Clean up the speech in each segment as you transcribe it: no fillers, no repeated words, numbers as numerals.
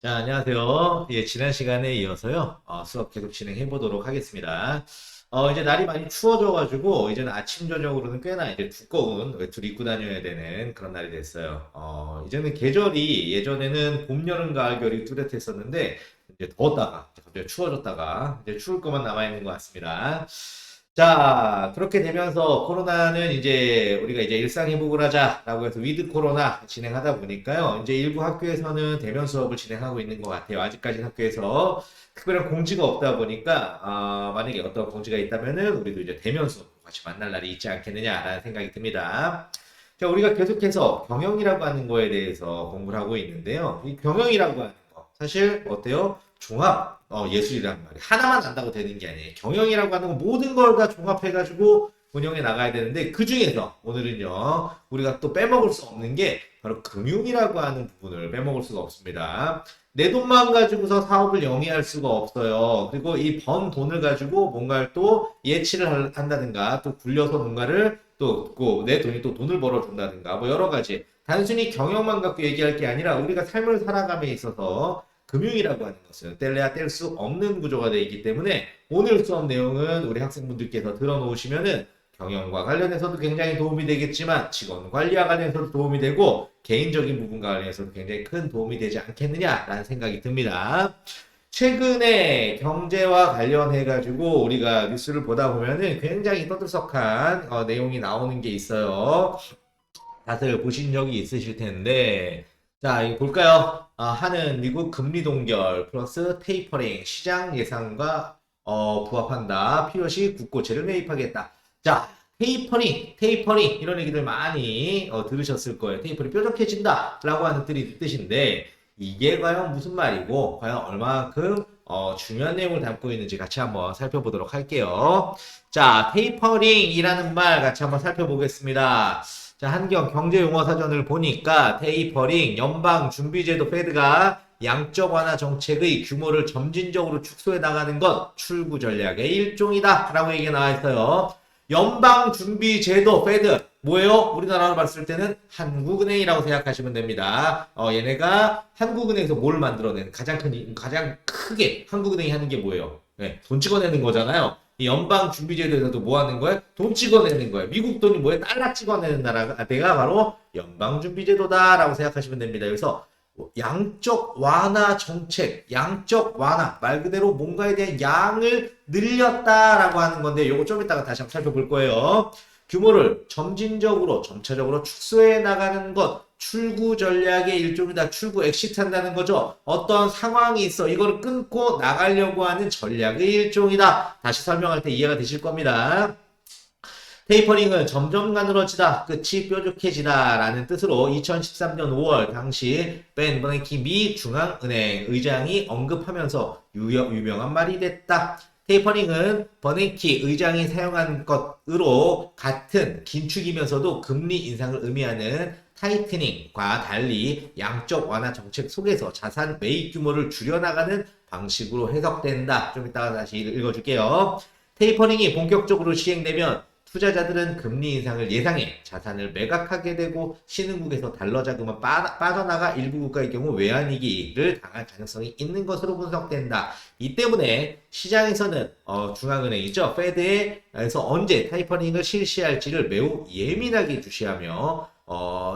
자, 안녕하세요. 예, 지난 시간에 이어서요, 수업 계속 진행해 보도록 하겠습니다. 이제 날이 많이 추워져가지고, 이제는 아침, 저녁으로는 꽤나 이제 두꺼운 외투를 입고 다녀야 되는 그런 날이 됐어요. 이제는 계절이 예전에는 봄, 여름, 가을, 겨울이 뚜렷했었는데, 이제 더웠다가, 갑자기 추워졌다가, 이제 추울 것만 남아있는 것 같습니다. 자, 그렇게 되면서 코로나는 이제 우리가 이제 일상 회복을 하자라고 해서 위드 코로나 진행하다 보니까요. 이제 일부 학교에서는 대면 수업을 진행하고 있는 것 같아요. 아직까지 학교에서 특별한 공지가 없다 보니까 만약에 어떤 공지가 있다면은 우리도 이제 대면 수업 같이 만날 날이 있지 않겠느냐라는 생각이 듭니다. 자, 우리가 계속해서 경영이라고 하는 거에 대해서 공부를 하고 있는데요. 이 경영이라고 하는 거 사실 어때요? 종합 예술이란 말이 하나만 안다고 되는 게 아니에요. 경영이라고 하는 건 모든 걸 다 종합해가지고 운영해 나가야 되는데 그 중에서 오늘은요 우리가 또 빼먹을 수 없는 게 바로 금융이라고 하는 부분을 빼먹을 수가 없습니다. 내 돈만 가지고서 사업을 영위할 수가 없어요. 그리고 이 번 돈을 가지고 뭔가를 또 예치를 한다든가 또 굴려서 뭔가를 또 내 돈이 또 돈을 벌어준다든가 뭐 여러 가지 단순히 경영만 갖고 얘기할 게 아니라 우리가 삶을 살아감에 있어서 금융이라고 하는 것은 뗄래야 뗄 수 없는 구조가 되어 있기 때문에 오늘 수업 내용은 우리 학생분들께서 들어놓으시면은 경영과 관련해서도 굉장히 도움이 되겠지만 직원 관리와 관련해서도 도움이 되고 개인적인 부분과 관련해서도 굉장히 큰 도움이 되지 않겠느냐라는 생각이 듭니다. 최근에 경제와 관련해 가지고 우리가 뉴스를 보다 보면은 굉장히 떠들썩한 내용이 나오는 게 있어요. 다들 보신 적이 있으실 텐데, 자, 이거 볼까요? 하는 미국 금리 동결 플러스 테이퍼링 시장 예상과 부합한다. 필요시 국고채를 매입하겠다. 자, 테이퍼링 이런 얘기들 많이 들으셨을 거예요. 테이퍼링 뾰족해진다라고 하는 뜻인데 이게 과연 무슨 말이고 과연 얼마만큼 중요한 내용을 담고 있는지 같이 한번 살펴보도록 할게요. 자, 테이퍼링이라는 말 같이 한번 살펴보겠습니다. 자, 한경 경제용어사전을 보니까 테이퍼링, 연방준비제도 페드가 양적 완화 정책의 규모를 점진적으로 축소해 나가는 것 출구 전략의 일종이다 라고 얘기가 나와 있어요. 연방준비제도 페드 뭐예요? 우리나라로 봤을 때는 한국은행이라고 생각하시면 됩니다. 얘네가 한국은행에서 뭘 만들어낸 가장 크게 한국은행이 하는 게 뭐예요? 네, 돈 찍어내는 거잖아요. 이 연방준비제도에서도 뭐 하는 거예요? 돈 찍어내는 거예요. 미국 돈이 뭐예요? 달러 찍어내는 나라가 내가 바로 연방준비제도다라고 생각하시면 됩니다. 그래서 양적 완화 정책, 양적 완화 말 그대로 뭔가에 대한 양을 늘렸다라고 하는 건데 요거 좀 이따가 다시 한번 살펴볼 거예요. 규모를 점진적으로 점차적으로 축소해 나가는 것 출구 전략의 일종이다. 출구 엑시트 한다는 거죠. 어떤 상황이 있어 이걸 끊고 나가려고 하는 전략의 일종이다. 다시 설명할 때 이해가 되실 겁니다. 테이퍼링은 점점 가늘어지다, 끝이 뾰족해지다 라는 뜻으로 2013년 5월 당시 벤 버냉키 미 중앙은행 의장이 언급하면서 유명한 말이 됐다. 테이퍼링은 버냉키 의장이 사용한 것으로 같은 긴축이면서도 금리 인상을 의미하는 타이트닝과 달리 양적 완화 정책 속에서 자산 매입 규모를 줄여나가는 방식으로 해석된다. 좀 이따가 다시 읽어줄게요. 테이퍼링이 본격적으로 시행되면 투자자들은 금리 인상을 예상해 자산을 매각하게 되고 신흥국에서 달러 자금은 빠져나가 일부 국가의 경우 외환위기를 당할 가능성이 있는 것으로 분석된다. 이 때문에 시장에서는 중앙은행이죠. 페드에서 언제 테이퍼링을 실시할지를 매우 예민하게 주시하며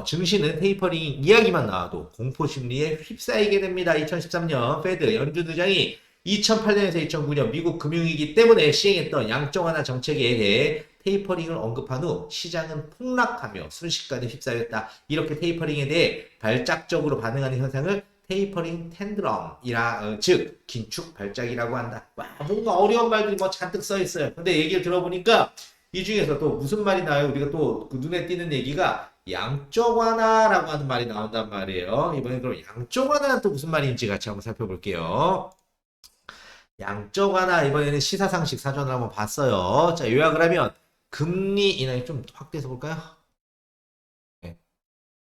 증시는 테이퍼링 이야기만 나와도 공포심리에 휩싸이게 됩니다. 2013년 페드 연준 의장이 2008년에서 2009년 미국 금융위기 때문에 시행했던 양적 완화 정책에 대해 테이퍼링을 언급한 후 시장은 폭락하며 순식간에 휩싸였다. 이렇게 테이퍼링에 대해 발작적으로 반응하는 현상을 테이퍼링 텐드럼이라 즉 긴축 발작이라고 한다. 와, 뭔가 어려운 말들이 뭐 잔뜩 써 있어요. 근데 얘기를 들어보니까 이 중에서 또 무슨 말이 나와요? 우리가 또 그 눈에 띄는 얘기가 양적 완화라고 하는 말이 나온단 말이에요. 이번에 그럼 양적 완화는 또 무슨 말인지 같이 한번 살펴볼게요. 양적 완화 이번에는 시사상식 사전을 한번 봤어요. 자, 요약을 하면 금리 인하에 좀 확대해서 볼까요? 네.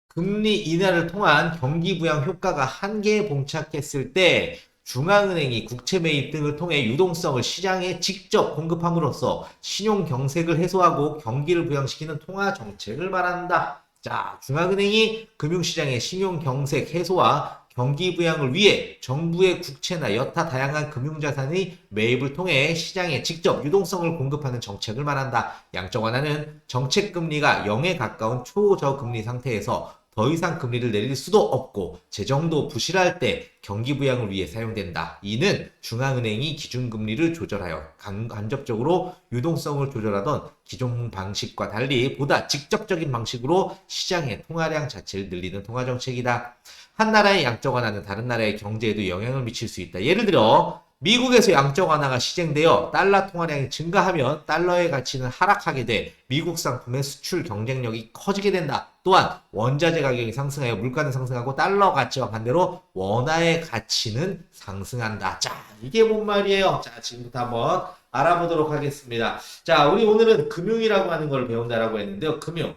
금리 인하를 통한 경기 부양 효과가 한계에 봉착했을 때 중앙은행이 국채 매입 등을 통해 유동성을 시장에 직접 공급함으로써 신용 경색을 해소하고 경기를 부양시키는 통화 정책을 말한다. 자, 중앙은행이 금융시장의 신용 경색 해소와 경기 부양을 위해 정부의 국채나 여타 다양한 금융자산의 매입을 통해 시장에 직접 유동성을 공급하는 정책을 말한다. 양적 완화는 정책 금리가 0에 가까운 초저금리 상태에서 더 이상 금리를 내릴 수도 없고 재정도 부실할 때 경기 부양을 위해 사용된다. 이는 중앙은행이 기준금리를 조절하여 간접적으로 유동성을 조절하던 기존 방식과 달리 보다 직접적인 방식으로 시장의 통화량 자체를 늘리는 통화정책이다. 한 나라의 양적 완화는 다른 나라의 경제에도 영향을 미칠 수 있다. 예를 들어 미국에서 양적 완화가 시행되어 달러 통화량이 증가하면 달러의 가치는 하락하게 돼 미국 상품의 수출 경쟁력이 커지게 된다. 또한 원자재 가격이 상승하여 물가는 상승하고 달러 가치와 반대로 원화의 가치는 상승한다. 자, 이게 뭔 말이에요? 자, 지금부터 한번 알아보도록 하겠습니다. 자, 우리 오늘은 금융이라고 하는 걸 배운다라고 했는데요. 금융,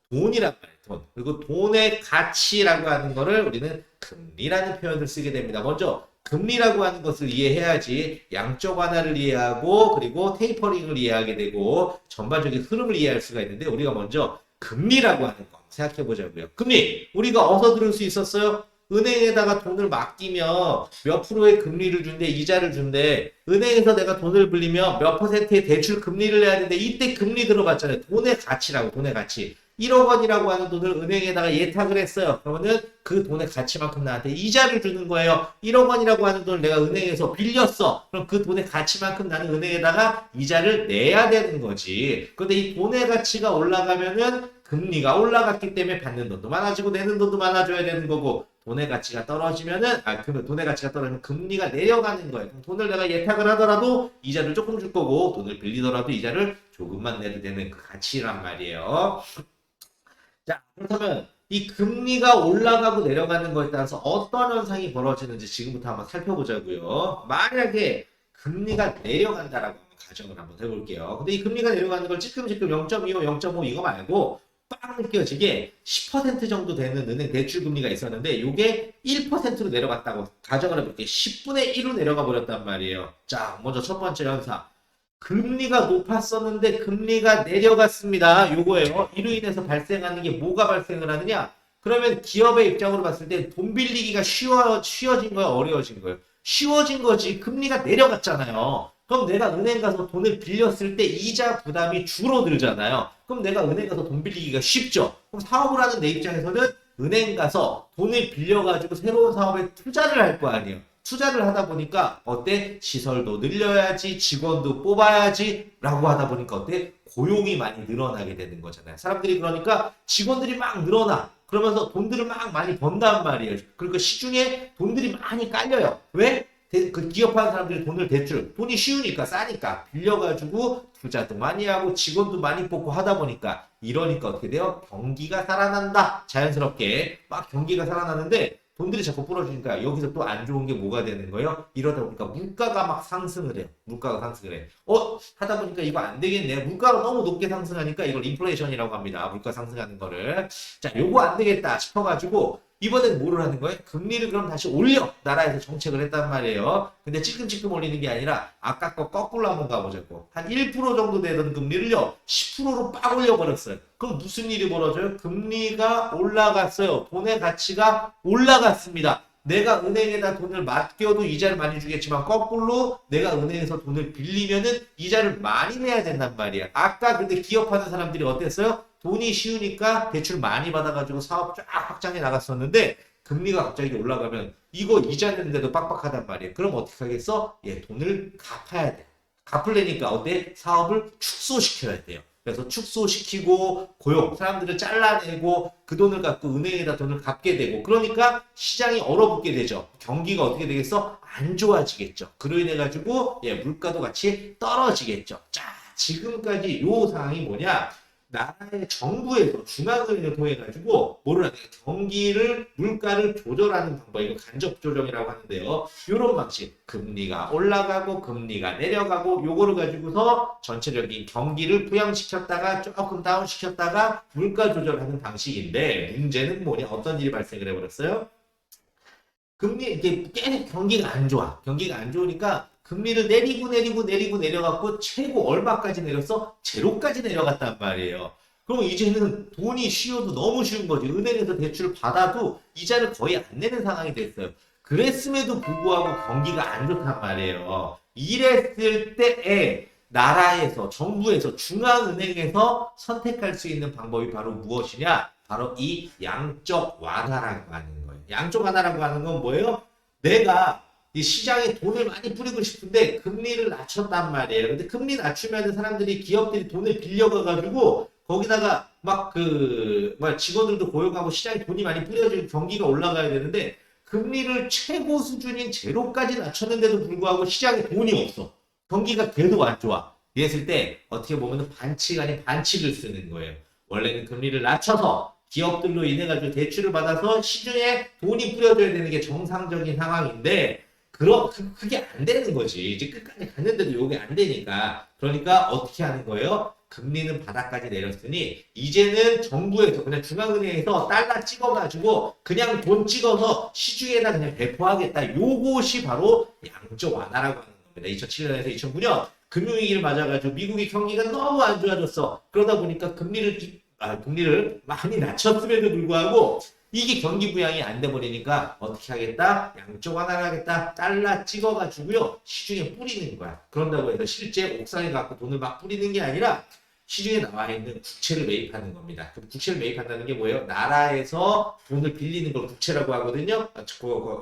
돈이란 말이에요. 돈. 그리고 돈의 가치라고 하는 거를 우리는 금리라는 표현을 쓰게 됩니다. 먼저 금리라고 하는 것을 이해해야지 양적 완화를 이해하고 그리고 테이퍼링을 이해하게 되고 전반적인 흐름을 이해할 수가 있는데 우리가 먼저 금리라고 하는 거 생각해 보자고요. 금리 우리가 어디서 들을 수 있었어요? 은행에다가 돈을 맡기면 몇 프로의 금리를 준대, 이자를 준대. 은행에서 내가 돈을 빌리면 몇 퍼센트의 대출 금리를 내야 되는데 이때 금리 들어봤잖아요. 돈의 가치라고, 돈의 가치. 1억 원이라고 하는 돈을 은행에다가 예탁을 했어요. 그러면은 그 돈의 가치만큼 나한테 이자를 주는 거예요. 1억 원이라고 하는 돈을 내가 은행에서 빌렸어. 그럼 그 돈의 가치만큼 나는 은행에다가 이자를 내야 되는 거지. 근데 이 돈의 가치가 올라가면은 금리가 올라갔기 때문에 받는 돈도 많아지고 내는 돈도 많아져야 되는 거고 돈의 가치가 떨어지면은 돈의 가치가 떨어지면 금리가 내려가는 거예요. 그럼 돈을 내가 예탁을 하더라도 이자를 조금 줄 거고 돈을 빌리더라도 이자를 조금만 내도 되는 그 가치란 말이에요. 자, 그렇다면 이 금리가 올라가고 내려가는 거에 따라서 어떤 현상이 벌어지는지 지금부터 한번 살펴보자고요. 만약에 금리가 내려간다라고 가정을 한번 해볼게요. 근데 이 금리가 내려가는 걸 찔끔찔끔 0.25, 0.5 이거 말고 빡 느껴지게 10% 정도 되는 은행 대출 금리가 있었는데 이게 1%로 내려갔다고 가정을 해볼게요. 10분의 1로 내려가 버렸단 말이에요. 자, 먼저 첫 번째 현상. 금리가 높았었는데 금리가 내려갔습니다. 요거예요. 이로 인해서 발생하는 게 뭐가 발생을 하느냐? 그러면 기업의 입장으로 봤을 때 돈 빌리기가 쉬워진 거야, 어려워진 거예요? 쉬워진 거지. 금리가 내려갔잖아요. 그럼 내가 은행 가서 돈을 빌렸을 때 이자 부담이 줄어들잖아요. 그럼 내가 은행 가서 돈 빌리기가 쉽죠. 그럼 사업을 하는 내 입장에서는 은행 가서 돈을 빌려가지고 새로운 사업에 투자를 할 거 아니에요. 투자를 하다 보니까 어때? 시설도 늘려야지, 직원도 뽑아야지 라고 하다 보니까 어때? 고용이 많이 늘어나게 되는 거잖아요. 사람들이 그러니까 직원들이 막 늘어나. 그러면서 돈들을 막 많이 번단 말이에요. 그러니까 시중에 돈들이 많이 깔려요. 왜? 그 기업하는 사람들이 돈을 돈이 쉬우니까 싸니까 빌려가지고 투자도 많이 하고 직원도 많이 뽑고 하다 보니까 이러니까 어떻게 돼요? 경기가 살아난다. 자연스럽게 막 경기가 살아나는데 돈들이 자꾸 불어주니까 여기서 또 안 좋은 게 뭐가 되는 거예요? 이러다 보니까 물가가 막 상승을 해요. 물가가 상승을 해. 하다 보니까 이거 안 되겠네. 물가가 너무 높게 상승하니까 이걸 인플레이션이라고 합니다. 물가 상승하는 거를. 자, 요거 안 되겠다 싶어가지고 이번엔 뭐를 하는 거예요? 금리를 그럼 다시 올려. 나라에서 정책을 했단 말이에요. 근데 찔끔찔끔 올리는 게 아니라 아까 거 거꾸로 한번 가보자고. 한 1% 정도 되던 금리를요. 10%로 빡 올려버렸어요. 그럼 무슨 일이 벌어져요? 금리가 올라갔어요. 돈의 가치가 올라갔습니다. 내가 은행에다 돈을 맡겨도 이자를 많이 주겠지만 거꾸로 내가 은행에서 돈을 빌리면은 이자를 많이 내야 된단 말이야. 아까 근데 기업하는 사람들이 어땠어요? 돈이 쉬우니까 대출 많이 받아가지고 사업 쫙 확장해 나갔었는데 금리가 갑자기 올라가면 이거 이자 내는데도 빡빡하단 말이에요. 그럼 어떻게 하겠어? 돈을 갚아야 돼. 갚으려니까 어때? 사업을 축소시켜야 돼요. 그래서 축소시키고 고용, 사람들을 잘라내고 그 돈을 갖고 은행에다 돈을 갚게 되고 그러니까 시장이 얼어붙게 되죠. 경기가 어떻게 되겠어? 안 좋아지겠죠. 그로 인해 가지고 물가도 같이 떨어지겠죠. 자, 지금까지 요 상황이 뭐냐? 나라의 정부에서 중앙은행을 통해 가지고 뭐를 하냐? 경기를 물가를 조절하는 방법, 이거 간접 조정이라고 하는데요. 이런 방식, 금리가 올라가고 금리가 내려가고 요거를 가지고서 전체적인 경기를 부양시켰다가 조금 다운시켰다가 물가 조절하는 방식인데 문제는 뭐냐? 어떤 일이 발생을 해버렸어요? 이게 계속 경기가 안 좋아. 경기가 안 좋으니까 금리를 내리고 내려갖고 최고 얼마까지 내렸어? 제로까지 내려갔단 말이에요. 그럼 이제는 돈이 쉬워도 너무 쉬운 거지. 은행에서 대출을 받아도 이자를 거의 안 내는 상황이 됐어요. 그랬음에도 불구하고 경기가 안 좋단 말이에요. 이랬을 때에 나라에서, 정부에서, 중앙은행에서 선택할 수 있는 방법이 바로 무엇이냐? 바로 이 양적 완화라고 하는 거예요. 양적 완화라고 하는 건 뭐예요? 내가 이 시장에 돈을 많이 뿌리고 싶은데 금리를 낮췄단 말이에요. 근데 금리 낮추면 사람들이, 기업들이 돈을 빌려가가지고 거기다가 막 직원들도 고용하고 시장에 돈이 많이 뿌려지고 경기가 올라가야 되는데 금리를 최고 수준인 제로까지 낮췄는데도 불구하고 시장에 돈이 없어. 경기가 계속 안 좋아. 이랬을 때 어떻게 보면 반칙 아닌 반칙을 쓰는 거예요. 원래는 금리를 낮춰서 기업들로 인해 가지고 대출을 받아서 시중에 돈이 뿌려져야 되는 게 정상적인 상황인데 그게 안 되는 거지. 이제 끝까지 갔는데도 이게 안 되니까. 그러니까 어떻게 하는 거예요? 금리는 바닥까지 내렸으니 이제는 정부에서, 그냥 중앙은행에서 달러 찍어가지고 그냥 돈 찍어서 시중에다 그냥 배포하겠다. 요것이 바로 양적 완화라고 하는 겁니다. 2007년에서 2009년 금융위기를 맞아가지고 미국의 경기가 너무 안 좋아졌어. 그러다 보니까 금리를 많이 낮췄음에도 불구하고 이게 경기 부양이 안 돼 버리니까 어떻게 하겠다? 양적 완화를 하겠다. 달러 찍어가지고요. 시중에 뿌리는 거야. 그런다고 해서 실제 옥상에 갖고 돈을 막 뿌리는 게 아니라 시중에 나와 있는 국채를 매입하는 겁니다. 그럼 국채를 매입한다는 게 뭐예요? 나라에서 돈을 빌리는 걸 국채라고 하거든요.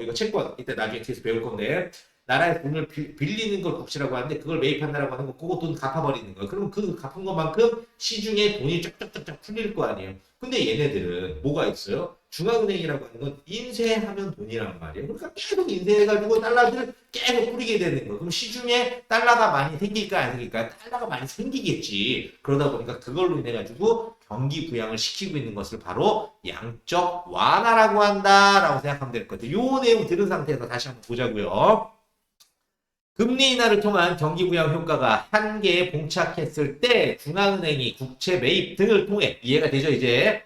이거 채권 이때 나중에 뒤에서 배울 건데, 나라에서 돈을 빌리는 걸 국채라고 하는데 그걸 매입한다라고 하는 거, 그거 돈 갚아버리는 거예요. 그럼 그 갚은 것만큼 시중에 돈이 쫙쫙쫙쫙 풀릴 거 아니에요. 근데 얘네들은 뭐가 있어요? 중앙은행이라고 하는 건 인쇄하면 돈이란 말이에요. 그러니까 계속 인쇄해가지고 달러들을 계속 뿌리게 되는 거예요. 그럼 시중에 달러가 많이 생길까 안 생길까? 달러가 많이 생기겠지. 그러다 보니까 그걸로 인해가지고 경기 부양을 시키고 있는 것을 바로 양적 완화라고 한다라고 생각하면 될 것 같아요. 요 내용 들은 상태에서 다시 한번 보자고요. 금리 인하를 통한 경기 부양 효과가 한계에 봉착했을 때 중앙은행이 국채 매입 등을 통해, 이해가 되죠 이제?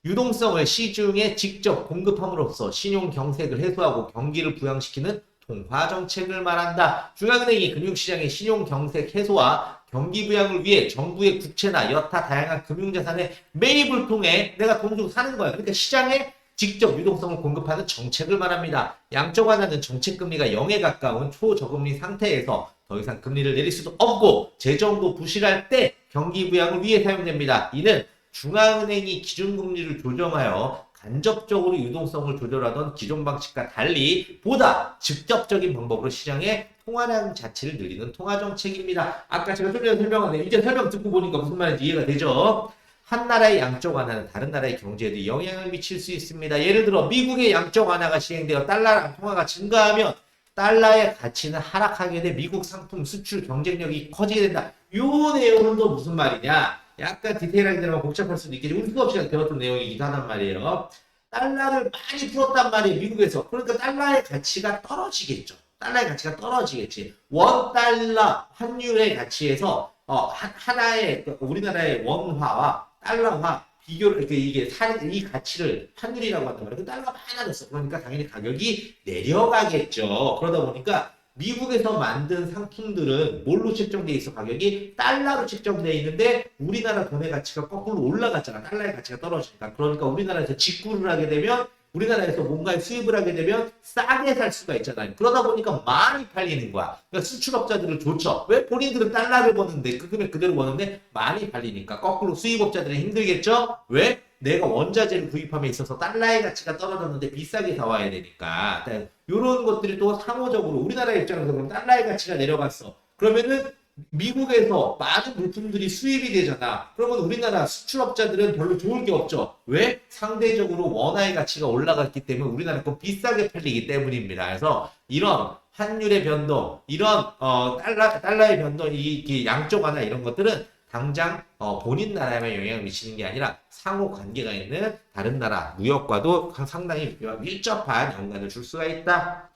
유동성을 시중에 직접 공급함으로써 신용 경색을 해소하고 경기를 부양시키는 통화 정책을 말한다. 중앙은행이 금융시장의 신용 경색 해소와 경기 부양을 위해 정부의 국채나 여타 다양한 금융자산의 매입을 통해 내가 돈 주고 사는 거야. 그러니까 시장에 직접 유동성을 공급하는 정책을 말합니다. 양적 완화는 정책금리가 0에 가까운 초저금리 상태에서 더 이상 금리를 내릴 수도 없고 재정도 부실할 때 경기 부양을 위해 사용됩니다. 이는 중앙은행이 기준금리를 조정하여 간접적으로 유동성을 조절하던 기존 방식과 달리 보다 직접적인 방법으로 시장의 통화량 자체를 늘리는 통화정책입니다. 아까 제가 좀 전에 설명하네. 이제 설명 듣고 보니까 무슨 말인지 이해가 되죠? 한 나라의 양적 완화는 다른 나라의 경제에도 영향을 미칠 수 있습니다. 예를 들어 미국의 양적 완화가 시행되어 달러랑 통화가 증가하면 달러의 가치는 하락하게 돼 미국 상품 수출 경쟁력이 커지게 된다. 요 내용은 또 무슨 말이냐? 약간 디테일하게 들어가면 복잡할 수도 있겠지. 우리 수업 시간에 배웠던 내용이기도 하단 말이에요. 달러를 많이 풀었단 말이에요, 미국에서. 그러니까 달러의 가치가 떨어지겠죠. 달러의 가치가 떨어지겠지. 원 달러 환율의 가치에서 하나의 우리나라의 원화와 달러화 비교를, 이게 이 가치를 환율이라고 한단 말이에요. 그 달러가 많아졌어. 그러니까 당연히 가격이 내려가겠죠. 그러다 보니까 미국에서 만든 상품들은 뭘로 책정돼 있어? 가격이 달러로 책정돼 있는데 우리나라 돈의 가치가 거꾸로 올라갔잖아. 달러의 가치가 떨어지니까. 그러니까 우리나라에서 직구를 하게 되면, 우리나라에서 뭔가를 수입을 하게 되면 싸게 살 수가 있잖아요. 그러다 보니까 많이 팔리는 거야. 그러니까 수출업자들은 좋죠. 왜? 본인들은 달러를 버는데, 그 금액 그대로 버는데 많이 팔리니까. 거꾸로 수입업자들은 힘들겠죠? 왜? 내가 원자재를 구입함에 있어서 달러의 가치가 떨어졌는데 비싸게 사와야 되니까. 이런 것들이 또 상호적으로 우리나라 입장에서 그럼 달러의 가치가 내려갔어. 그러면은 미국에서 많은 물품들이 수입이 되잖아. 그러면 우리나라 수출업자들은 별로 좋을 게 없죠. 왜? 상대적으로 원화의 가치가 올라갔기 때문에 우리나라 거 비싸게 팔리기 때문입니다. 그래서 이런 환율의 변동, 이런 달러의 변동, 이 양적 완화 이런 것들은 당장 본인 나라에만 영향을 미치는 게 아니라 상호 관계가 있는 다른 나라 무역과도 상당히 밀접한 연관을 줄 수가 있다.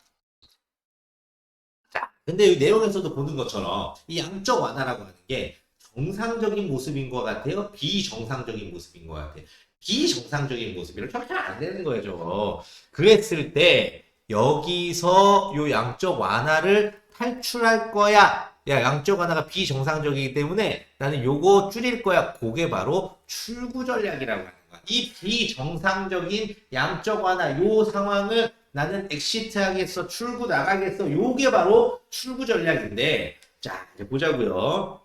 자, 근데 이 내용에서도 보는 것처럼 이 양적 완화라고 하는 게 정상적인 모습인 것 같아요? 비정상적인 모습인 것 같아요? 비정상적인 모습이라 결정 안 되는 거죠. 그랬을 때 여기서 요 양적 완화를 탈출할 거야, 야, 양적 완화가 비정상적이기 때문에 나는 요거 줄일 거야. 그게 바로 출구 전략이라고 하는 거야. 이 비정상적인 양적 완화 요 상황을 나는 엑시트 하겠어, 출구 나가겠어. 요게 바로 출구 전략인데, 자, 이제 보자고요.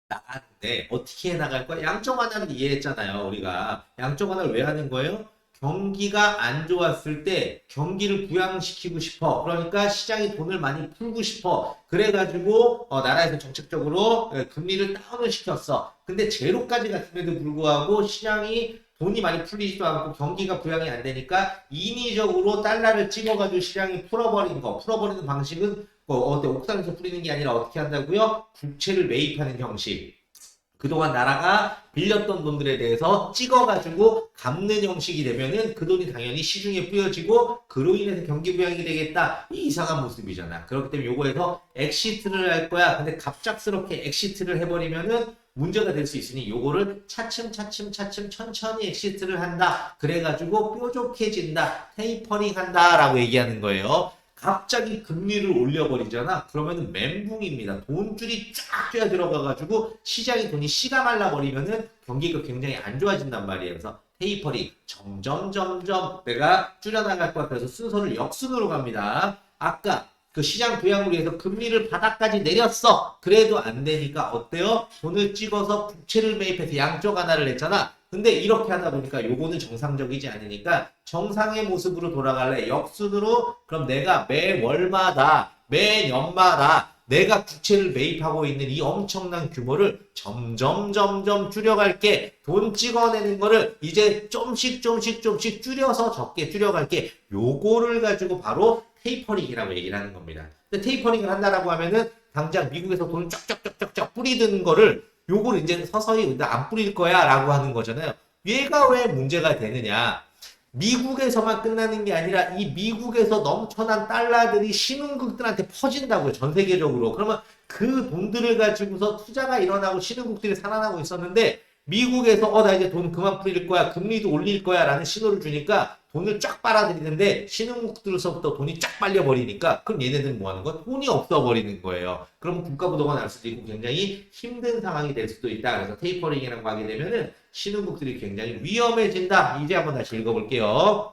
나가는데 어떻게 나갈 거야? 양적 완화를 이해했잖아요. 우리가 양적 완화를 왜 하는 거예요? 경기가 안 좋았을 때 경기를 부양시키고 싶어. 그러니까 시장이 돈을 많이 풀고 싶어. 그래가지고 나라에서 정책적으로 금리를 다운을 시켰어. 근데 제로까지 갔음에도 불구하고 시장이 돈이 많이 풀리지도 않고 경기가 부양이 안 되니까 인위적으로 달러를 찍어가지고 시장이 풀어버리는 거. 풀어버리는 방식은 옥상에서 뿌리는 게 아니라 어떻게 한다고요? 국채를 매입하는 형식. 그동안 나라가 빌렸던 돈들에 대해서 찍어가지고 갚는 형식이 되면은 그 돈이 당연히 시중에 뿌려지고 그로 인해서 경기 부양이 되겠다. 이 이상한 모습이잖아. 그렇기 때문에 요거에서 엑시트를 할 거야. 근데 갑작스럽게 엑시트를 해버리면은 문제가 될 수 있으니 요거를 차츰 천천히 엑시트를 한다. 그래가지고 뾰족해진다. 테이퍼링 한다. 라고 얘기하는 거예요. 갑자기 금리를 올려버리잖아. 그러면은 멘붕입니다. 돈줄이 쫙 뛰어 들어가가지고 시장의 돈이 씨가 말라버리면은 경기가 굉장히 안 좋아진단 말이에요. 그래서 테이퍼링 점점 내가 줄여나갈 것 같아서 순서를 역순으로 갑니다. 아까 그 시장 부양으로 위해서 금리를 바닥까지 내렸어. 그래도 안 되니까 어때요? 돈을 찍어서 부채를 매입해서 양적 완화를 했잖아. 근데 이렇게 하다 보니까 요거는 정상적이지 않으니까 정상의 모습으로 돌아갈래. 역순으로 그럼 내가 매월마다 매년마다 내가 부채를 매입하고 있는 이 엄청난 규모를 점점 줄여갈게. 돈 찍어내는 거를 이제 좀씩 줄여서 적게 줄여갈게. 요거를 가지고 바로 테이퍼링이라고 얘기를 하는 겁니다. 근데 테이퍼링을 한다라고 하면은 당장 미국에서 돈을 쫙쫙 뿌리던 거를 요거를 이제 서서히 안 뿌릴 거야 라고 하는 거잖아요. 얘가 왜 문제가 되느냐. 미국에서만 끝나는 게 아니라 이 미국에서 넘쳐난 달러들이 신흥국들한테 퍼진다고요. 전 세계적으로. 그러면 그 돈들을 가지고서 투자가 일어나고 신흥국들이 살아나고 있었는데 미국에서 나 이제 돈 그만 뿌릴 거야. 금리도 올릴 거야 라는 신호를 주니까 돈을 쫙 빨아들이는데 신흥국들로서부터 돈이 쫙 빨려버리니까 그럼 얘네들은 뭐 하는 거야? 돈이 없어버리는 거예요. 그럼 국가부도가 날 수도 있고 굉장히 힘든 상황이 될 수도 있다. 그래서 테이퍼링이라는 거 하게 되면은 신흥국들이 굉장히 위험해진다. 이제 한번 다시 읽어볼게요.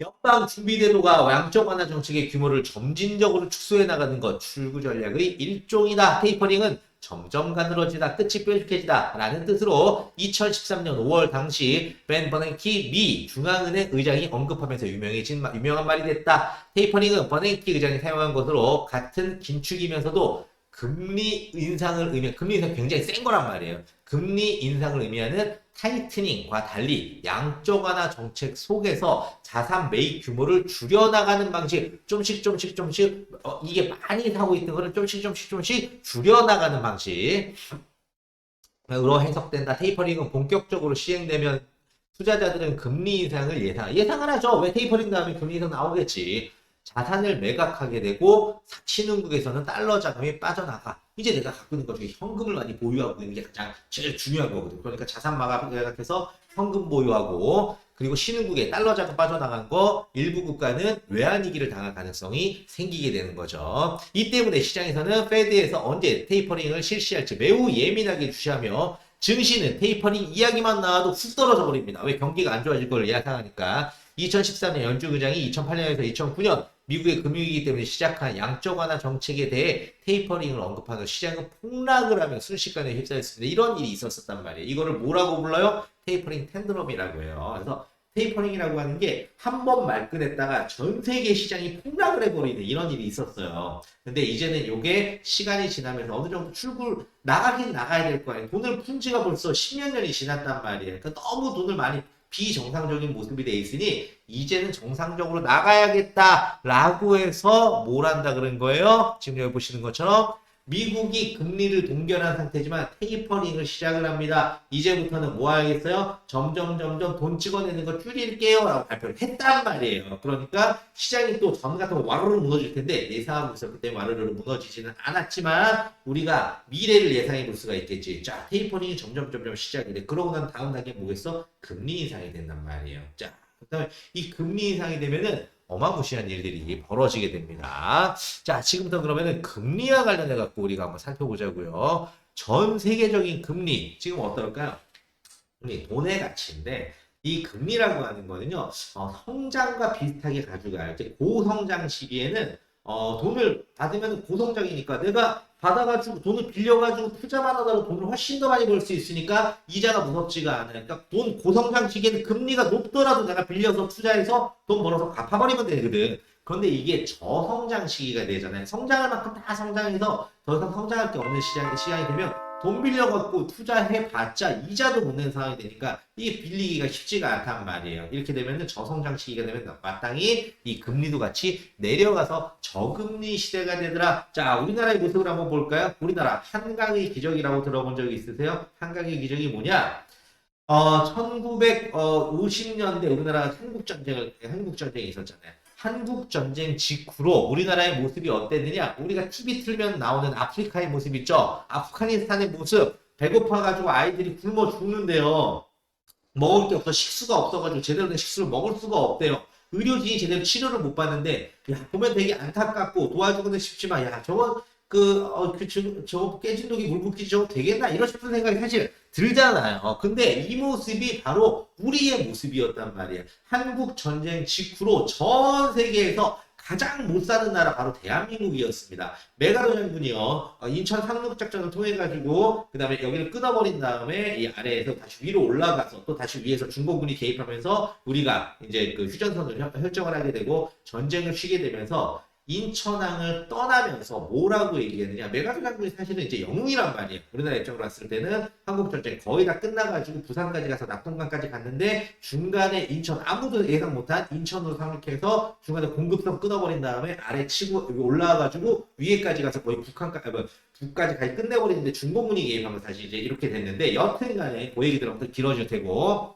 연방 준비제도가 양적 완화 정책의 규모를 점진적으로 축소해 나가는 것, 출구 전략의 일종이다. 테이퍼링은 점점 가늘어지다, 끝이 뾰족해지다 라는 뜻으로 2013년 5월 당시 벤 버냉키 미 중앙은행 의장이 언급하면서 유명한 말이 됐다. 테이퍼링은 버냉키 의장이 사용한 것으로 같은 긴축이면서도 금리 인상을 금리 인상 굉장히 센 거란 말이에요. 금리 인상을 의미하는 타이트닝과 달리 양적 완화 정책 속에서 자산 매입 규모를 줄여나가는 방식, 좀씩 이게 많이 사고 있는 거를 좀씩 줄여나가는 방식으로 해석된다. 테이퍼링은 본격적으로 시행되면 투자자들은 금리 인상을 예상을 하죠. 왜 테이퍼링 다음에 금리 인상 나오겠지. 자산을 매각하게 되고 신흥국에서는 달러 자금이 빠져나가. 이제 내가 갖고 있는 것 중에 현금을 많이 보유하고 있는 게 가장 제일 중요한 거거든. 그러니까 자산 매각해서 현금 보유하고 그리고 신흥국에 달러 자금 빠져나간 거 일부 국가는 외환위기를 당할 가능성이 생기게 되는 거죠. 이 때문에 시장에서는 페드에서 언제 테이퍼링을 실시할지 매우 예민하게 주시하며 증시는 테이퍼링 이야기만 나와도 훅 떨어져 버립니다. 왜? 경기가 안 좋아질 걸 예상하니까. 2014년 연준 의장이 2008년에서 2009년 미국의 금융위기 때문에 시작한 양적 완화 정책에 대해 테이퍼링을 언급하는 시장은 폭락을 하며 순식간에 휩싸였습니다. 이런 일이 있었단 말이에요. 이거를 뭐라고 불러요? 테이퍼링 텐드럼이라고 해요. 그래서 테이퍼링이라고 하는 게 한 번 말끈했다가 전 세계 시장이 폭락을 해버리는 이런 일이 있었어요. 근데 이제는 이게 시간이 지나면서 어느 정도 나가긴 나가야 될 거 아니에요. 돈을 푼 지가 벌써 10몇 년이 지났단 말이에요. 그러니까 너무 돈을 많이 비정상적인 모습이 돼 있으니 이제는 정상적으로 나가야겠다라고 해서 뭘 한다 그런 거예요. 지금 여기 보시는 것처럼 미국이 금리를 동결한 상태지만 테이퍼링을 시작을 합니다. 이제부터는 뭐 하겠어요? 점점 돈 찍어내는 거 줄일게요 라고 발표를 했단 말이에요. 그러니까 시장이 또 전 같은 거 와르르 무너질 텐데 예상하고 있었기 때문에 와르르 무너지지는 않았지만 우리가 미래를 예상해 볼 수가 있겠지. 자, 테이퍼링이 점점 시작이 돼. 그러고 난 다음 단계 뭐겠어? 금리 인상이 된단 말이에요. 자, 그다음에 이 금리 인상이 되면은 어마무시한 일들이 벌어지게 됩니다. 자, 지금부터 그러면은 금리와 관련해 갖고 우리가 한번 살펴보자고요. 전 세계적인 금리 지금 어떨까요? 금리 돈의 가치인데 이 금리라고 하는 거는요, 성장과 비슷하게 가져가요. 이제 고성장 시기에는 돈을 받으면 고성장이니까 내가 받아가지고 돈을 빌려가지고 투자만 하더라도 돈을 훨씬 더 많이 벌 수 있으니까 이자가 무섭지가 않아요. 그러니까 돈 고성장 시기에는 금리가 높더라도 내가 빌려서 투자해서 돈 벌어서 갚아버리면 되거든. 그런데 이게 저성장 시기가 되잖아요. 성장할 만큼 다 성장해서 더 이상 성장할 게 없는 시장이 되면 돈 빌려갖고 투자해봤자 이자도 못 내는 상황이 되니까 이게 빌리기가 쉽지가 않단 말이에요. 이렇게 되면은 저성장 시기가 되면 마땅히 이 금리도 같이 내려가서 저금리 시대가 되더라. 자, 우리나라의 모습을 한번 볼까요? 우리나라 한강의 기적이라고 들어본 적이 있으세요? 한강의 기적이 뭐냐? 1950년대 우리나라가 한국전쟁이 있었잖아요. 한국전쟁 직후로 우리나라의 모습이 어땠느냐? 우리가 TV 틀면 나오는 아프리카의 모습 있죠? 아프가니스탄의 모습, 배고파가지고 아이들이 굶어 죽는데요. 먹을 게 없어, 식수가 없어가지고 제대로 된 식수를 먹을 수가 없대요. 의료진이 제대로 치료를 못 받는데, 야, 보면 되게 안타깝고 도와주고는 싶지만, 야, 저건 저 깨진 독이 물 붓기 저거 되겠나? 이런 싶은 생각이 사실 들잖아요. 근데 이 모습이 바로 우리의 모습이었단 말이에요. 한국 전쟁 직후로 전 세계에서 가장 못 사는 나라 바로 대한민국이었습니다. 메가더 장군이요. 인천 상륙작전을 통해 가지고 그 다음에 여기를 끊어버린 다음에 이 아래에서 다시 위로 올라가서 또 다시 위에서 중공군이 개입하면서 우리가 이제 그 휴전선을 설정을 하게 되고 전쟁을 쉬게 되면서 인천항을 떠나면서 뭐라고 얘기했느냐. 메가더 장군이 사실은 이제 영웅이란 말이에요. 우리나라 입장으로 봤을 때는 한국전쟁이 거의 다 끝나가지고 부산까지 가서 낙동강까지 갔는데 중간에 인천 아무도 예상 못한 인천으로 상륙해서 중간에 공급선 끊어버린 다음에 아래 치고 올라와가지고 위에까지 가서 거의 북까지 가서 끝내버리는데 중공군이 개입하면서 다시 이제 이렇게 됐는데 여튼간에 그 얘기들은 더 길어질 테고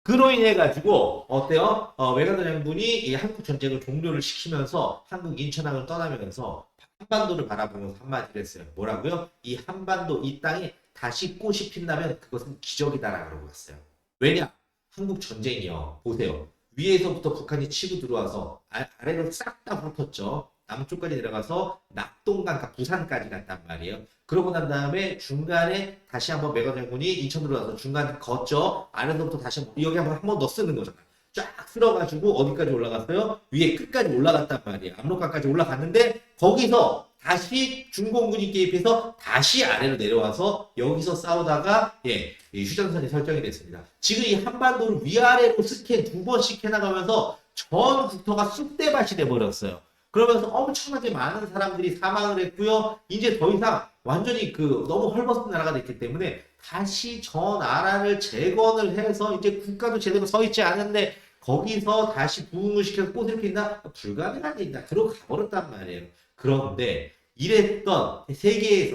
그로 인해 가지고 어때요? 메가더 장군이 이 한국 전쟁을 종료를 시키면서 한국 인천항을 떠나면서 한반도를 바라보면서 한마디를 했어요. 뭐라고요? 이 한반도 이 땅에 다시 꽃이 핀다면 그것은 기적이다라고 그러고 왔어요. 왜냐? 한국 전쟁이요. 보세요. 위에서부터 북한이 치고 들어와서 아래로 싹 다 훑었죠. 남쪽까지 내려가서 낙동강, 그러니까 부산까지 갔단 말이에요. 그러고 난 다음에 중간에 다시 한번 메가더 장군이 인천으로 와서 중간 걷죠. 아래서부터 다시 여기 한번 더 쓰는 거잖아요. 쫙 쓸어가지고 어디까지 올라갔어요? 위에 끝까지 올라갔단 말이에요. 압록강까지 올라갔는데 거기서 다시 중공군이 개입해서 다시 아래로 내려와서 여기서 싸우다가 이 휴전선이 설정이 됐습니다. 지금 이 한반도를 위아래로 스캔 2번씩 해나가면서 전 국토가 쑥대밭이 돼버렸어요. 그러면서 엄청나게 많은 사람들이 사망을 했고요. 이제 더 이상 완전히 너무 헐벗은 나라가 됐기 때문에 다시 저 나라를 재건을 해서 이제 국가도 제대로 서 있지 않은데 거기서 다시 부흥을 시켜서 꽃을 핀다? 불가능한 일이다. 그러고 가버렸단 말이에요. 그런데 이랬던 세계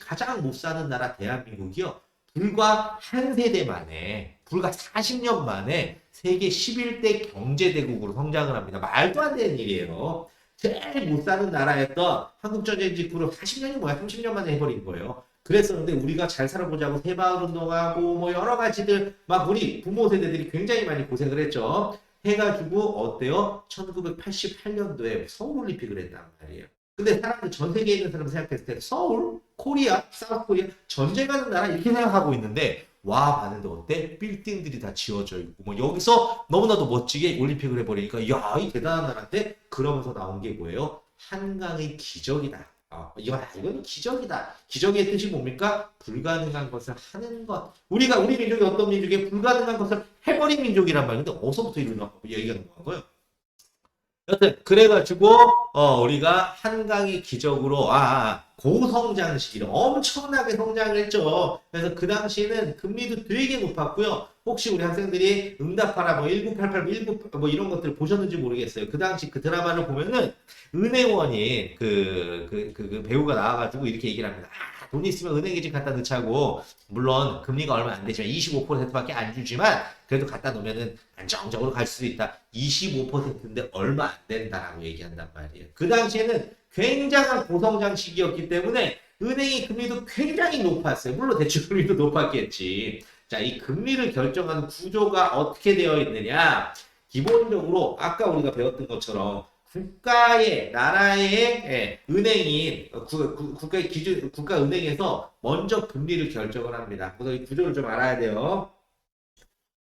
가장 못 사는 나라 대한민국이요. 불과 한 세대 만에, 불과 40년 만에 세계 11대 경제대국으로 성장을 합니다. 말도 안 되는 일이에요. 제일 못 사는 나라였던 한국전쟁 직후로 40년이 뭐야 30년 만에 해버린 거예요. 그랬었는데 우리가 잘 살아보자고 새마을운동하고 뭐 여러 가지들 막 우리 부모 세대들이 굉장히 많이 고생을 했죠. 해가지고 어때요? 1988년도에 서울올림픽을 했단 말이에요. 근데 사람들 전 세계에 있는 사람 생각했을 때 서울, 코리아, 사우스코리아 전쟁하는 나라 이렇게 생각하고 있는데 와 봤는데 어때? 빌딩들이 다 지어져 있고 뭐 여기서 너무나도 멋지게 올림픽을 해버리니까 야 이 대단한 나라인데 그러면서 나온 게 뭐예요? 한강의 기적이다. 이건 기적이다. 기적의 뜻이 뭡니까? 불가능한 것을 하는 것. 우리 민족이 어떤 민족이에요? 불가능한 것을 해버린 민족이란 말인데 어디서부터 이런 얘기가 나온 거예요? 여튼 그래가지고 우리가 한강의 기적으로 고성장 시기로 엄청나게 성장을 했죠. 그래서 그 당시에는 금리도 되게 높았고요. 혹시 우리 학생들이 응답하라 뭐 1988, 19 뭐 이런 것들 보셨는지 모르겠어요. 그 당시 그 드라마를 보면은 은행원이 그 배우가 나와가지고 이렇게 얘기를 합니다. 돈 있으면 은행에 좀 갖다 넣자고. 물론 금리가 얼마 안 되지만 25%밖에 안 주지만 그래도 갖다 놓으면은 안정적으로 갈 수도 있다. 25%인데 얼마 안 된다라고 얘기한단 말이에요. 그 당시에는 굉장한 고성장 시기였기 때문에 은행이 금리도 굉장히 높았어요. 물론 대출 금리도 높았겠지. 자, 이 금리를 결정하는 구조가 어떻게 되어 있느냐? 기본적으로 아까 우리가 배웠던 것처럼 국가의 나라의 은행인 국가의 기준 국가 은행에서 먼저 금리를 결정을 합니다. 그래서 이 구조를 좀 알아야 돼요.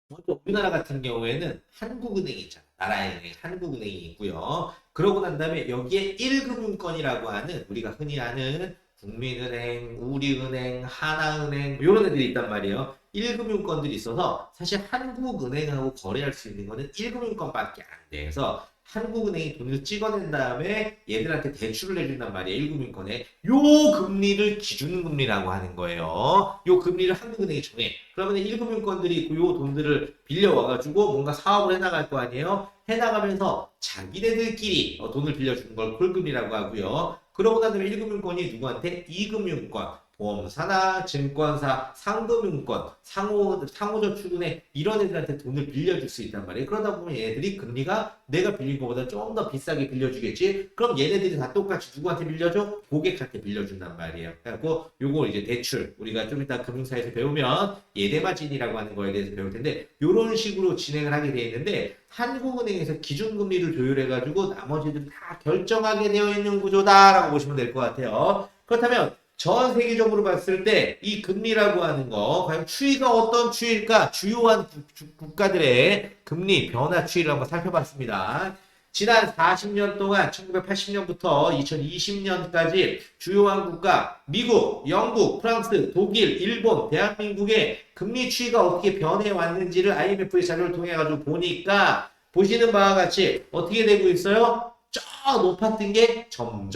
먼저 우리나라 같은 경우에는 한국은행이 있잖아. 나라의 은행 한국은행이 있고요. 그러고 난 다음에 여기에 1금융권이라고 하는 우리가 흔히 아는 국민은행, 우리은행, 하나은행 이런 애들이 있단 말이에요. 1금융권들이 있어서 사실 한국은행하고 거래할 수 있는 거는 1금융권밖에 안 돼. 그래서 한국은행이 돈을 찍어낸 다음에 얘들한테 대출을 해준단 말이에요. 1금융권에. 요 금리를 기준금리라고 하는 거예요. 요 금리를 한국은행이 정해. 그러면 1금융권들이 있고 요 돈들을 빌려와가지고 뭔가 사업을 해나갈 거 아니에요. 해나가면서 자기네들끼리 돈을 빌려주는 걸 콜금리라고 하고요. 그러고 난 다음에 1금융권이 누구한테? 2금융권. 보험사나 증권사, 상금융권, 상호저축은행 이런 애들한테 돈을 빌려줄 수 있단 말이에요. 그러다 보면 얘네들이 금리가 내가 빌린 것보다 좀 더 비싸게 빌려주겠지. 그럼 얘네들이 다 똑같이 누구한테 빌려줘? 고객한테 빌려준단 말이에요. 그래갖고 요거 이제 대출 우리가 좀 이따 금융사에서 배우면 예대마진이라고 하는 거에 대해서 배울 텐데 요런 식으로 진행을 하게 돼 있는데 한국은행에서 기준금리를 조율해가지고 나머지들 다 결정하게 되어 있는 구조다라고 보시면 될 것 같아요. 그렇다면 전 세계적으로 봤을 때 이 금리라고 하는 거 과연 추이가 어떤 추이일까? 주요한 국가들의 금리 변화 추이를 한번 살펴봤습니다. 지난 40년 동안 1980년부터 2020년까지 주요한 국가 미국, 영국, 프랑스, 독일, 일본, 대한민국의 금리 추이가 어떻게 변해 왔는지를 IMF의 자료를 통해 가지고 보니까 보시는 바와 같이 어떻게 되고 있어요? 저 높았던 게 점점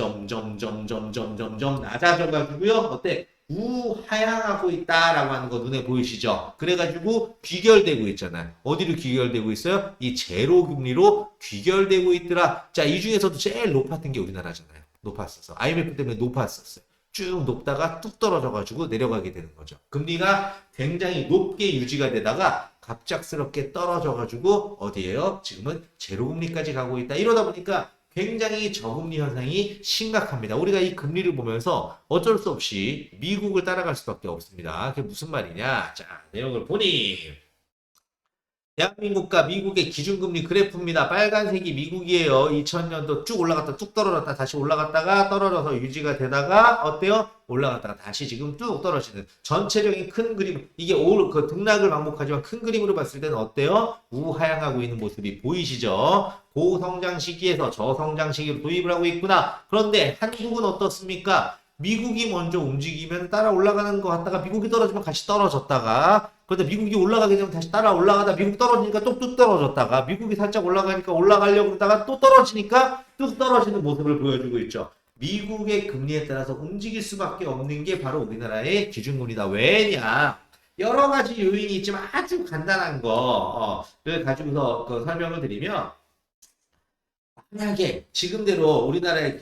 낮아져 가지고요. 어때? 우하향하고 있다라고 하는 거 눈에 보이시죠? 그래가지고 귀결되고 있잖아요. 어디로 귀결되고 있어요? 이 제로 금리로 귀결되고 있더라. 자, 이 중에서도 제일 높았던 게 우리나라잖아요. 높았었어. IMF 때문에 높았었어요. 쭉 높다가 뚝 떨어져가지고 내려가게 되는 거죠. 금리가 굉장히 높게 유지가 되다가 갑작스럽게 떨어져가지고 어디에요? 지금은 제로 금리까지 가고 있다. 이러다 보니까 굉장히 저금리 현상이 심각합니다. 우리가 이 금리를 보면서 어쩔 수 없이 미국을 따라갈 수밖에 없습니다. 그게 무슨 말이냐? 자, 내용을 보니 대한민국과 미국의 기준금리 그래프입니다. 빨간색이 미국이에요. 2000년도 쭉 올라갔다 뚝 떨어졌다 다시 올라갔다가 떨어져서 유지가 되다가 어때요? 올라갔다가 다시 지금 뚝 떨어지는 전체적인 큰 그림 이게 그 등락을 반복하지만 큰 그림으로 봤을 때는 어때요? 우하향하고 있는 모습이 보이시죠? 고성장 시기에서 저성장 시기로 도입을 하고 있구나. 그런데 한국은 어떻습니까? 미국이 먼저 움직이면 따라 올라가는 것 같다가 미국이 떨어지면 같이 떨어졌다가 그런데 미국이 올라가게 되면 다시 따라 올라가다 미국 떨어지니까 또 뚝 떨어졌다가 미국이 살짝 올라가니까 올라가려고 그러다가 또 떨어지니까 뚝 떨어지는 모습을 보여주고 있죠. 미국의 금리에 따라서 움직일 수밖에 없는 게 바로 우리나라의 기준금리다. 왜냐? 여러 가지 요인이 있지만 아주 간단한 거를 가지고서 설명을 드리면 만약에 지금대로 우리나라의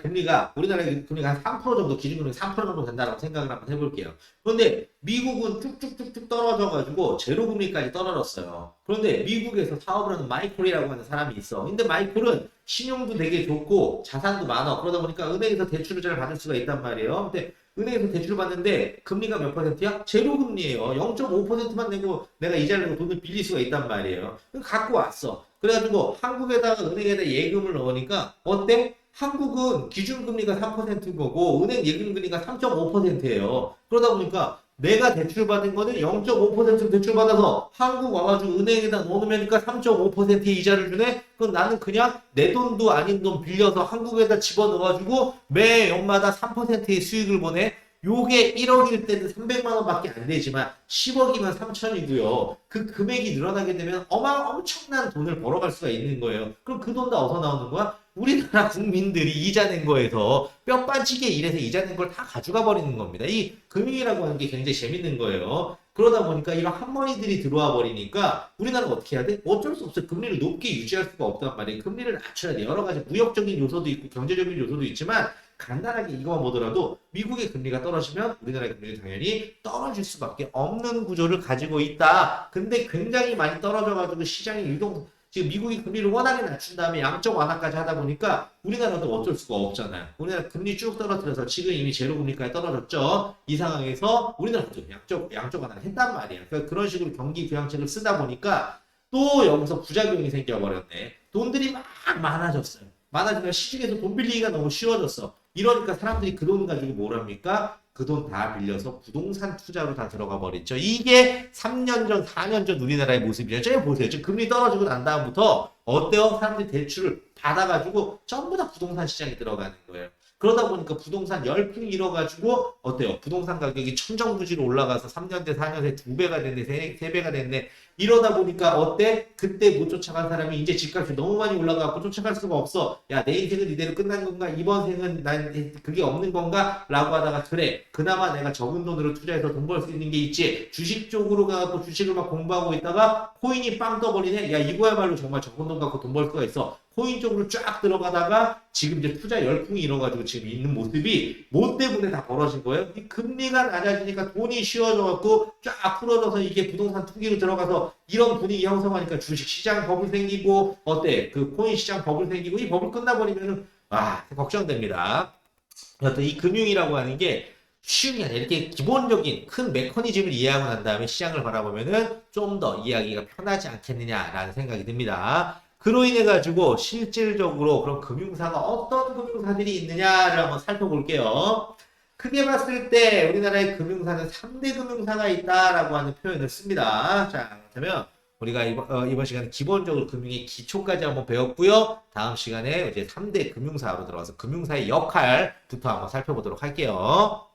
금리가 한 3% 정도 기준금리 3% 정도 된다라고 생각을 한번 해볼게요. 그런데 미국은 쭉쭉쭉쭉 떨어져가지고 제로 금리까지 떨어졌어요. 그런데 미국에서 사업을 하는 마이콜이라고 하는 사람이 있어. 근데 마이콜은 신용도 되게 좋고 자산도 많아. 그러다 보니까 은행에서 대출을 잘 받을 수가 있단 말이에요. 근데 은행에서 대출을 받는데 금리가 몇 %야? 제로 금리예요. 0.5%만 내고 내가 이자를 내고 돈을 빌릴 수가 있단 말이에요. 갖고 왔어. 그래가지고 한국에다가 은행에다 예금을 넣으니까 어때? 한국은 기준금리가 3%인 거고 은행 예금금리가 3.5%예요. 그러다 보니까 내가 대출받은 거는 0.5% 대출받아서 한국 와가지고 은행에다 넣으니까 3.5%의 이자를 주네? 그럼 나는 그냥 내 돈도 아닌 돈 빌려서 한국에다 집어넣어가지고 매 연마다 3%의 수익을 보내? 요게 1억일 때는 300만 원밖에 안 되지만 10억이면 3천이고요. 그 금액이 늘어나게 되면 엄청난 돈을 벌어갈 수가 있는 거예요. 그럼 그 돈 다 어디서 나오는 거야? 우리나라 국민들이 이자 낸 거에서 뼈 빠지게 일해서 이자 낸 걸 다 가져가 버리는 겁니다. 이 금융이라고 하는 게 굉장히 재밌는 거예요. 그러다 보니까 이런 한머니들이 들어와 버리니까 우리나라가 어떻게 해야 돼? 어쩔 수 없어요. 금리를 높게 유지할 수가 없단 말이에요. 금리를 낮춰야 돼. 여러 가지 무역적인 요소도 있고 경제적인 요소도 있지만 간단하게 이거만 보더라도 미국의 금리가 떨어지면 우리나라의 금리는 당연히 떨어질 수밖에 없는 구조를 가지고 있다. 근데 굉장히 많이 떨어져가지고 시장이 지금 미국이 금리를 워낙에 낮춘 다음에 양적 완화까지 하다 보니까 우리나라도 어쩔 수가 없잖아요. 우리나라 금리 쭉 떨어뜨려서 지금 이미 제로 금리까지 떨어졌죠. 이 상황에서 우리나라도 양적 완화를 했단 말이에요. 그러니까 그런 식으로 경기 부양책을 쓰다 보니까 또 여기서 부작용이 생겨버렸네. 돈들이 막 많아졌어요. 많아지면 시중에서 돈 빌리기가 너무 쉬워졌어. 이러니까 사람들이 그 돈 가지고 뭘 합니까? 그 돈 다 빌려서 부동산 투자로 다 들어가 버렸죠. 이게 3년 전, 4년 전 우리나라의 모습이에요. 저기 보세요. 지금 금리 떨어지고 난 다음부터 어때요? 사람들이 대출을 받아가지고 전부 다 부동산 시장에 들어가는 거예요. 그러다 보니까 부동산 열풍이 일어가지고 어때요? 부동산 가격이 천정부지로 올라가서 3년 대, 4년 대 2배가 됐네, 3배가 됐네. 이러다 보니까 어때? 그때 못 쫓아간 사람이 이제 집값이 너무 많이 올라가고 쫓아갈 수가 없어. 야, 내 인생은 이대로 끝난 건가? 이번 생은 난 그게 없는 건가? 라고 하다가 그래. 그나마 내가 적은 돈으로 투자해서 돈 벌 수 있는 게 있지. 주식 쪽으로 가고 주식을 막 공부하고 있다가 코인이 빵 떠버리네. 야, 이거야말로 정말 적은 돈 갖고 돈 벌 수가 있어. 코인 쪽으로 쫙 들어가다가 지금 이제 투자 열풍이 일어가지고 지금 있는 모습이 뭐 때문에 다 벌어진 거예요? 이 금리가 낮아지니까 돈이 쉬워져갖고 쫙 풀어져서 이게 부동산 투기로 들어가서 이런 분위기 형성하니까 주식 시장 버블 생기고 어때? 그 코인 시장 버블 생기고 이 버블 끝나버리면은 걱정됩니다. 어떤 이 금융이라고 하는 게 쉬운 게 아니라 이렇게 기본적인 큰 메커니즘을 이해하고 난 다음에 시장을 바라보면은 좀 더 이해하기가 편하지 않겠느냐라는 생각이 듭니다. 그로 인해 가지고 실질적으로 그런 금융사가 어떤 금융사들이 있느냐를 한번 살펴볼게요. 크게 봤을 때 우리나라의 금융사는 3대 금융사가 있다라고 하는 표현을 씁니다. 자, 그렇다면 우리가 이번 시간에 기본적으로 금융의 기초까지 한번 배웠고요. 다음 시간에 이제 3대 금융사로 들어가서 금융사의 역할부터 한번 살펴보도록 할게요.